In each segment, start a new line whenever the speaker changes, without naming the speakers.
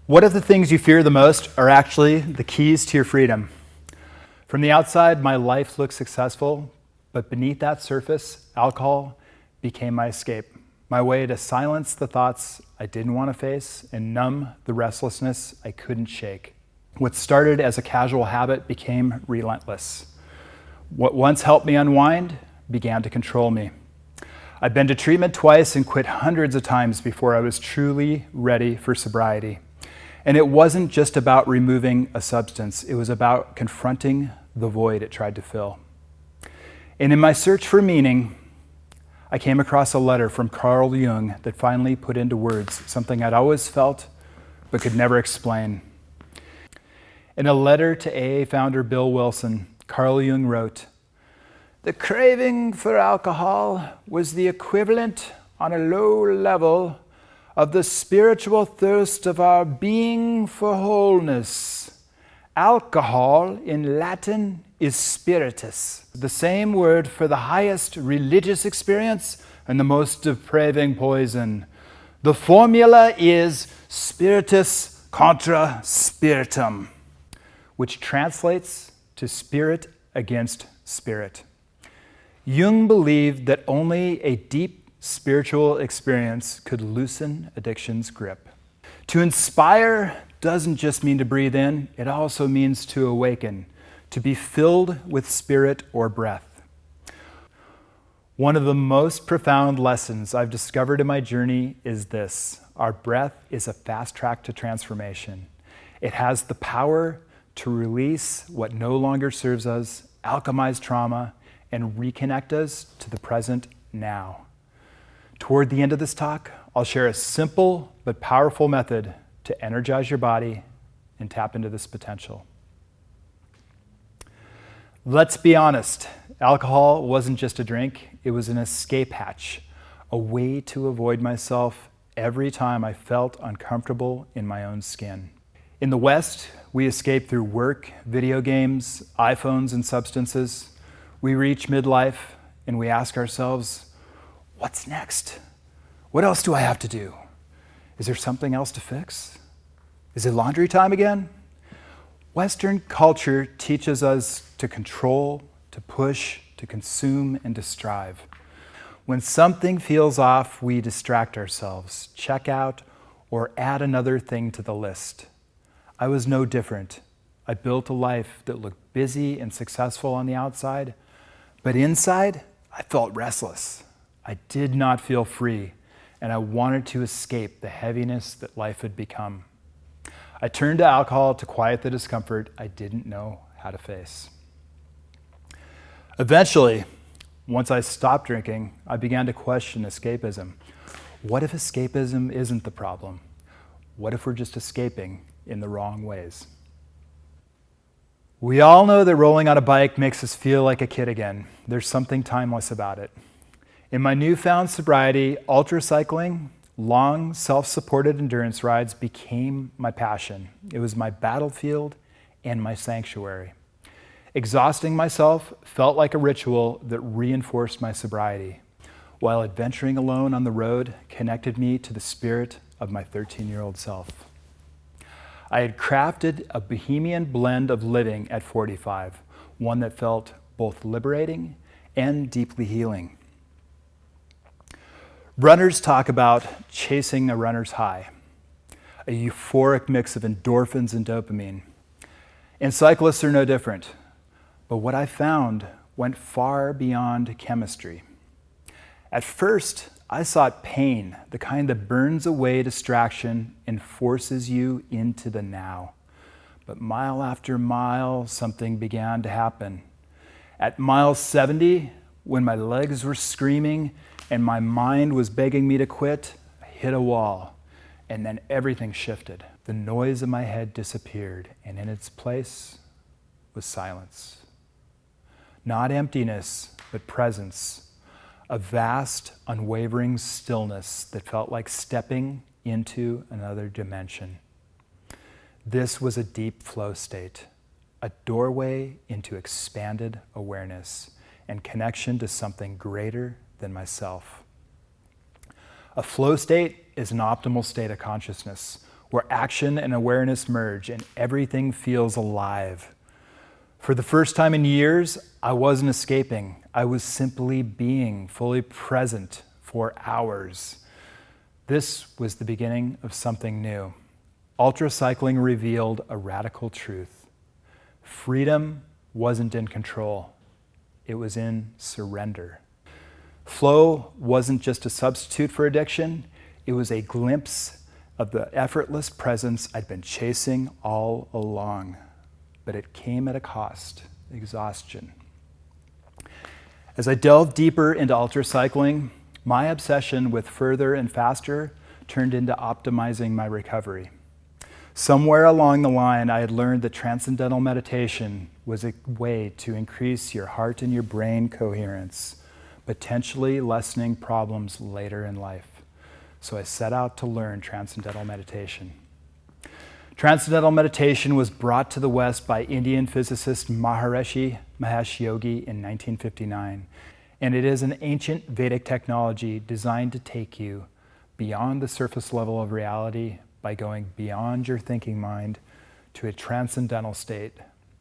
What if the things you fear the most are actually the keys to your freedom? From the outside, my life looked successful, but beneath that surface, alcohol became my escape, my way to silence the thoughts I didn't want to face and numb the restlessness I couldn't shake. What started as a casual habit became relentless. What once helped me unwind began to control me. I'd been to treatment twice and quit hundreds of times before I was truly ready for sobriety. And it wasn't just about removing a substance, it was about confronting the void it tried to fill. And in my search for meaning, I came across a letter from Carl Jung that finally put into words something I'd always felt but could never explain. In a letter to AA founder Bill Wilson, Carl Jung wrote, "The craving for alcohol was the equivalent on a low level of the spiritual thirst of our being for wholeness. Alcohol in Latin is spiritus, the same word for the highest religious experience and the most depraving poison. The formula is spiritus contra spiritum, which translates to spirit against spirit." Jung believed that only a deep spiritual experience could loosen addiction's grip. To inspire doesn't just mean to breathe in, it also means to awaken, to be filled with spirit or breath. One of the most profound lessons I've discovered in my journey is this: our breath is a fast track to transformation. It has the power to release what no longer serves us, alchemize trauma, and reconnect us to the present now. Toward the end of this talk, I'll share a simple but powerful method to energize your body and tap into this potential. Let's be honest, alcohol wasn't just a drink, it was an escape hatch, a way to avoid myself every time I felt uncomfortable in my own skin. In the West, we escape through work, video games, iPhones, and substances. We reach midlife and we ask ourselves, what's next? What else do I have to do? Is there something else to fix? Is it laundry time again? Western culture teaches us to control, to push, to consume, and to strive. When something feels off, we distract ourselves, check out, or add another thing to the list. I was no different. I built a life that looked busy and successful on the outside, but inside, I felt restless. I did not feel free, and I wanted to escape the heaviness that life had become. I turned to alcohol to quiet the discomfort I didn't know how to face. Eventually, once I stopped drinking, I began to question escapism. What if escapism isn't the problem? What if we're just escaping in the wrong ways? We all know that rolling on a bike makes us feel like a kid again. There's something timeless about it. In my newfound sobriety, ultracycling, long self-supported endurance rides became my passion. It was my battlefield and my sanctuary. Exhausting myself felt like a ritual that reinforced my sobriety, while adventuring alone on the road connected me to the spirit of my 13-year-old self. I had crafted a bohemian blend of living at 45, one that felt both liberating and deeply healing. Runners talk about chasing a runner's high, a euphoric mix of endorphins and dopamine. And cyclists are no different. But what I found went far beyond chemistry. At first, I sought pain, the kind that burns away distraction and forces you into the now. But mile after mile, something began to happen. At mile 70, when my legs were screaming and my mind was begging me to quit, I hit a wall, and then everything shifted. The noise in my head disappeared, and in its place was silence. Not emptiness, but presence. A vast, unwavering stillness that felt like stepping into another dimension. This was a deep flow state, a doorway into expanded awareness and connection to something greater than myself. A flow state is an optimal state of consciousness, where action and awareness merge and everything feels alive. For the first time in years, I wasn't escaping. I was simply being fully present for hours. This was the beginning of something new. Ultracycling revealed a radical truth. Freedom wasn't in control. It was in surrender. Flow wasn't just a substitute for addiction. It was a glimpse of the effortless presence I'd been chasing all along. But it came at a cost: exhaustion. As I delved deeper into ultracycling, my obsession with further and faster turned into optimizing my recovery. Somewhere along the line, I had learned that transcendental meditation was a way to increase your heart and your brain coherence, potentially lessening problems later in life. So I set out to learn transcendental meditation. Transcendental meditation was brought to the West by Indian physicist Maharishi Mahesh Yogi in 1959, and it is an ancient Vedic technology designed to take you beyond the surface level of reality by going beyond your thinking mind to a transcendental state,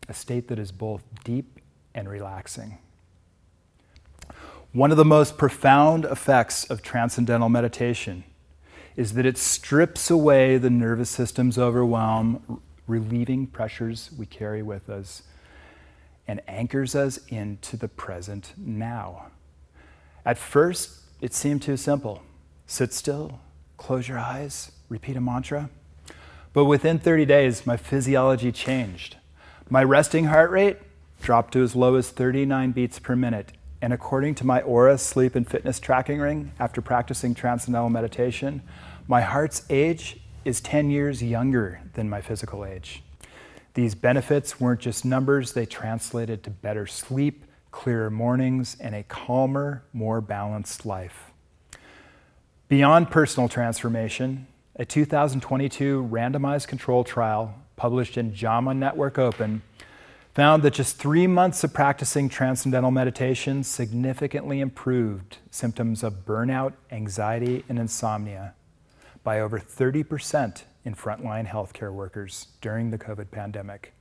a state that is both deep and relaxing. One of the most profound effects of transcendental meditation is that it strips away the nervous system's overwhelm, relieving pressures we carry with us, and anchors us into the present now. At first, it seemed too simple. Sit still, close your eyes, repeat a mantra. But within 30 days, my physiology changed. My resting heart rate dropped to as low as 39 beats per minute. And according to my Aura sleep and fitness tracking ring, after practicing transcendental meditation, my heart's age is 10 years younger than my physical age. These benefits weren't just numbers, they translated to better sleep, clearer mornings, and a calmer, more balanced life. Beyond personal transformation, a 2022 randomized control trial published in JAMA Network Open found that just 3 months of practicing transcendental meditation significantly improved symptoms of burnout, anxiety, and insomnia by over 30% in frontline healthcare workers during the COVID pandemic.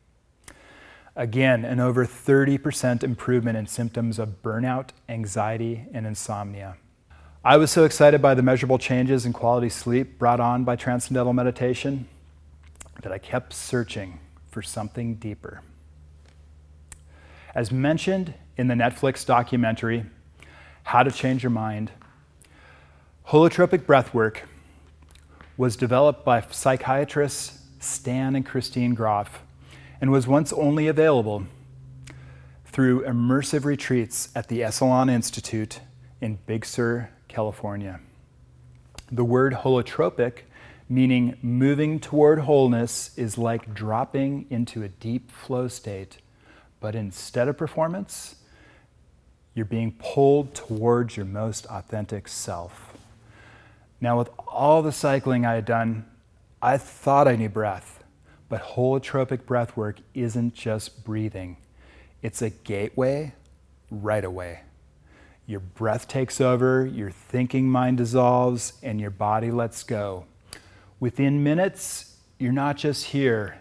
Again, an over 30% improvement in symptoms of burnout, anxiety, and insomnia. I was so excited by the measurable changes in quality sleep brought on by transcendental meditation that I kept searching for something deeper. As mentioned in the Netflix documentary, How to Change Your Mind, holotropic breathwork was developed by psychiatrists Stan and Christine Groff and was once only available through immersive retreats at the Esalen Institute in Big Sur, California. The word holotropic, meaning moving toward wholeness, is like dropping into a deep flow state. But instead of performance, you're being pulled towards your most authentic self. Now, with all the cycling I had done, I thought I knew breath, but holotropic breathwork isn't just breathing. It's a gateway right away. Your breath takes over, your thinking mind dissolves, and your body lets go. Within minutes, you're not just here.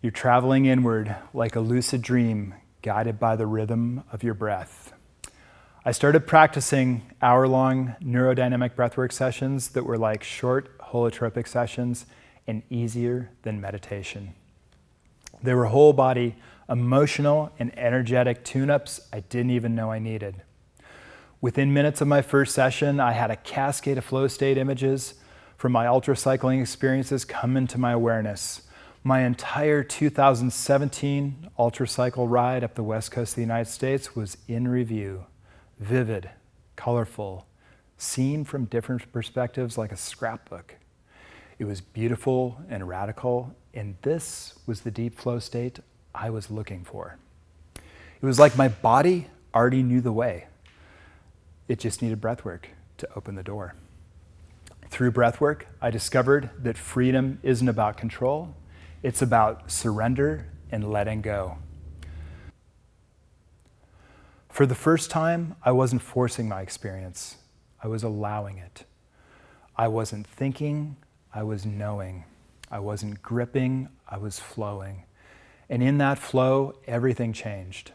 You're traveling inward like a lucid dream, guided by the rhythm of your breath. I started practicing hour-long neurodynamic breathwork sessions that were like short holotropic sessions and easier than meditation. They were whole body, emotional, and energetic tune-ups I didn't even know I needed. Within minutes of my first session, I had a cascade of flow state images from my ultracycling experiences come into my awareness. My entire 2017 ultracycle ride up the west coast of the United States was in review, vivid, colorful, seen from different perspectives like a scrapbook. It was beautiful and radical, and this was the deep flow state I was looking for. It was like my body already knew the way. It just needed breathwork to open the door. Through breathwork, I discovered that freedom isn't about control. It's about surrender and letting go. For the first time, I wasn't forcing my experience. I was allowing it. I wasn't thinking, I was knowing. I wasn't gripping, I was flowing. And in that flow, everything changed.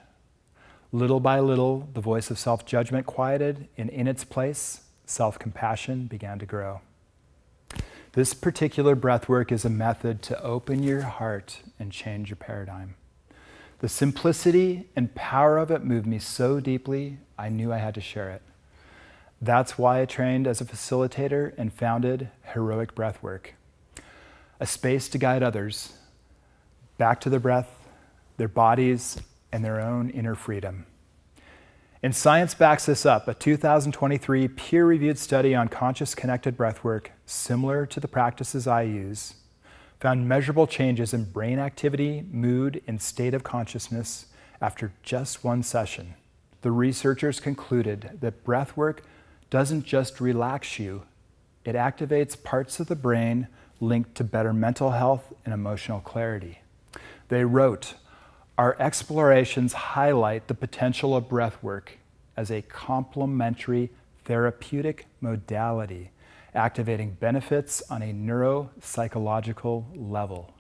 Little by little, the voice of self-judgment quieted, and in its place, self-compassion began to grow. This particular breathwork is a method to open your heart and change your paradigm. The simplicity and power of it moved me so deeply, I knew I had to share it. That's why I trained as a facilitator and founded Heroic Breathwork, a space to guide others back to their breath, their bodies, and their own inner freedom. And science backs this up. A 2023 peer-reviewed study on conscious connected breathwork, similar to the practices I use, found measurable changes in brain activity, mood, and state of consciousness after just one session. The researchers concluded that breathwork doesn't just relax you, it activates parts of the brain linked to better mental health and emotional clarity. They wrote, "Our explorations highlight the potential of breathwork as a complementary therapeutic modality, activating benefits on a neuropsychological level."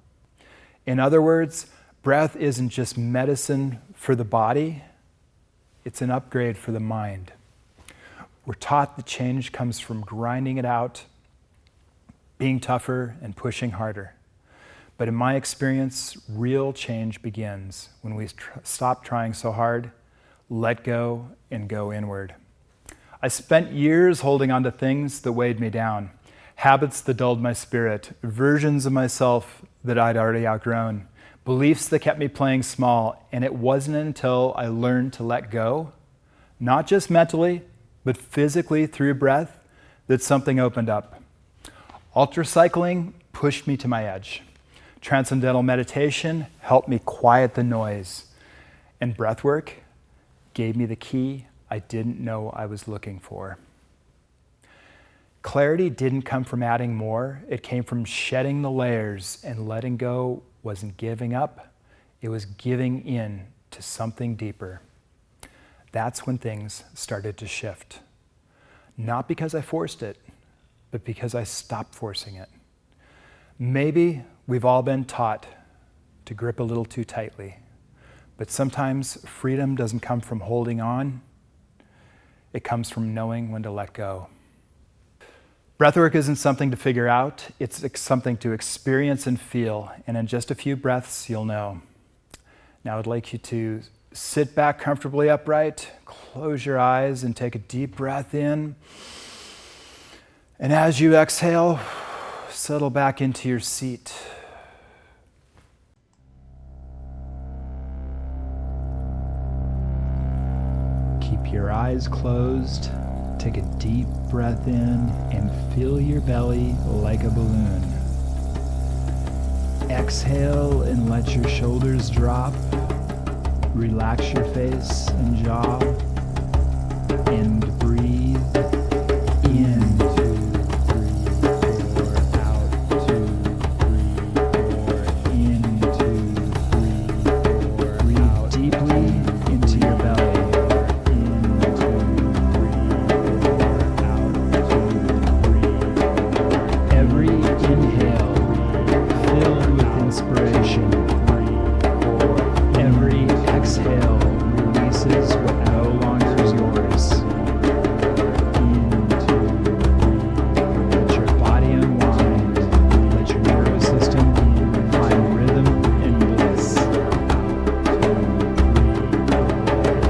In other words, breath isn't just medicine for the body, it's an upgrade for the mind. We're taught that change comes from grinding it out, being tougher, and pushing harder. But in my experience, real change begins when we stop trying so hard, let go, and go inward. I spent years holding on to things that weighed me down, habits that dulled my spirit, versions of myself that I'd already outgrown, beliefs that kept me playing small, and it wasn't until I learned to let go, not just mentally, but physically through breath, that something opened up. Ultracycling pushed me to my edge. Transcendental meditation helped me quiet the noise. And breathwork gave me the key I didn't know I was looking for. Clarity didn't come from adding more. It came from shedding the layers, and letting go wasn't giving up. It was giving in to something deeper. That's when things started to shift. Not because I forced it, but because I stopped forcing it. Maybe we've all been taught to grip a little too tightly, but sometimes freedom doesn't come from holding on. It comes from knowing when to let go. Breathwork isn't something to figure out, it's something to experience and feel, and in just a few breaths, you'll know. Now I'd like you to sit back comfortably upright, close your eyes, and take a deep breath in. And as you exhale, settle back into your seat. Keep your eyes closed. Take a deep breath in and fill your belly like a balloon. Exhale and let your shoulders drop. Relax your face and jaw. And breathe in. 2, 3, 4, out. 2, 3, 4, in. 2, 3, 4, breathe out. Deeply into your belly. In. 2, 3, 4, out. 2, 3, 4. Every inhale filled with inspiration. 3, 4. Every exhale releases what no longer is yours. Into, let your body unwind. Let your nervous system find rhythm and bliss.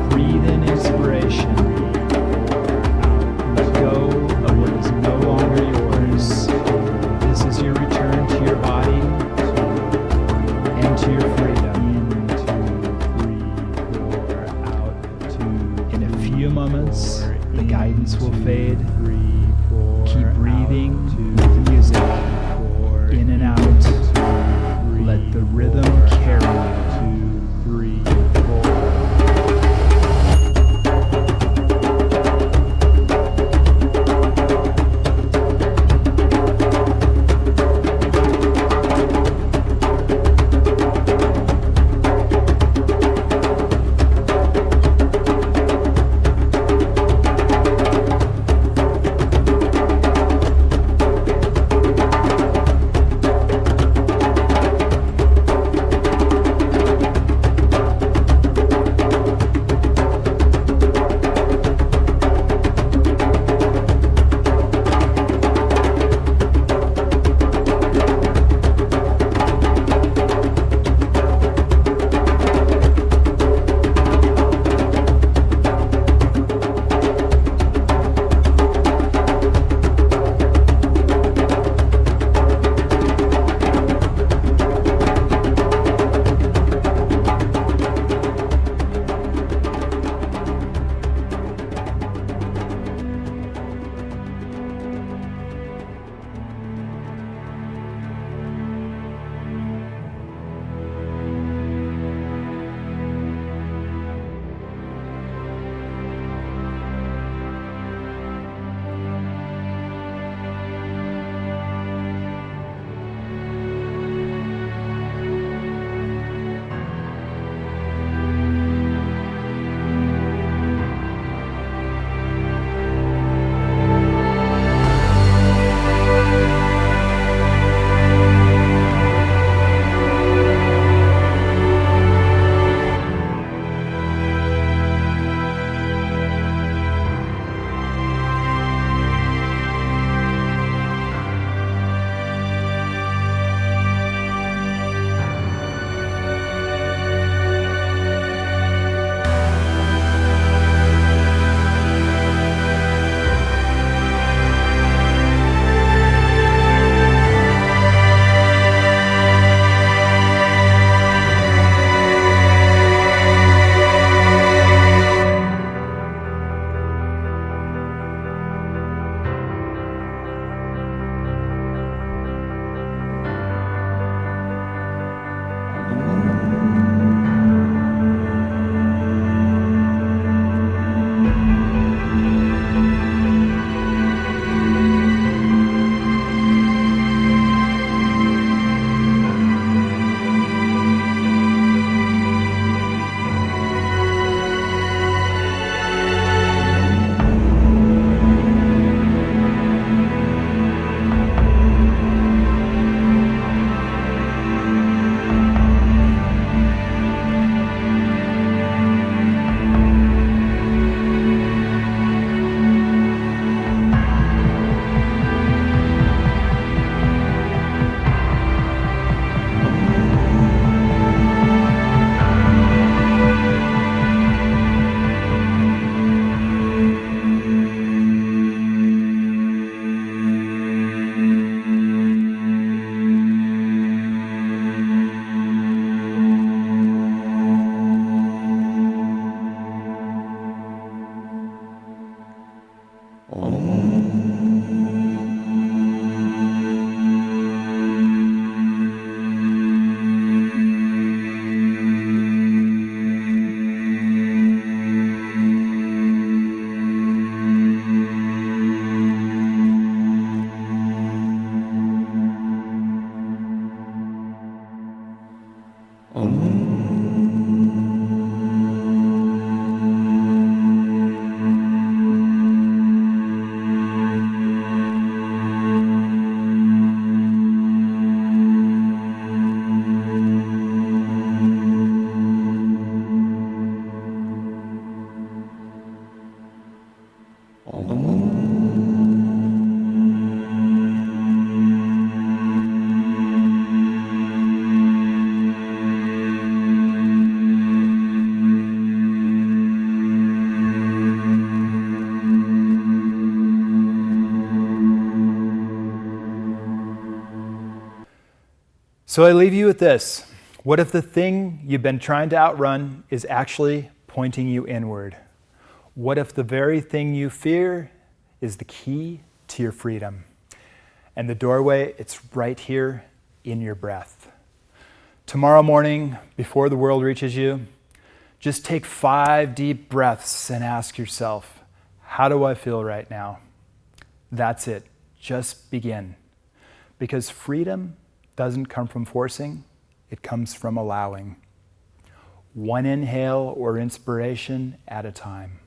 Breathe in inspiration. Let go of what is no longer yours. This is your return to your body and to your freedom. Moments, the guidance will fade. Keep breathing with music in and out. Let the rhythm carry you. 2, 3, 4. So I leave you with this. What if the thing you've been trying to outrun is actually pointing you inward? What if the very thing you fear is the key to your freedom? And the doorway, it's right here in your breath. Tomorrow morning, before the world reaches you, just take 5 deep breaths and ask yourself, how do I feel right now? That's it. Just begin. Because freedom doesn't come from forcing, it comes from allowing. One inhale or inspiration at a time.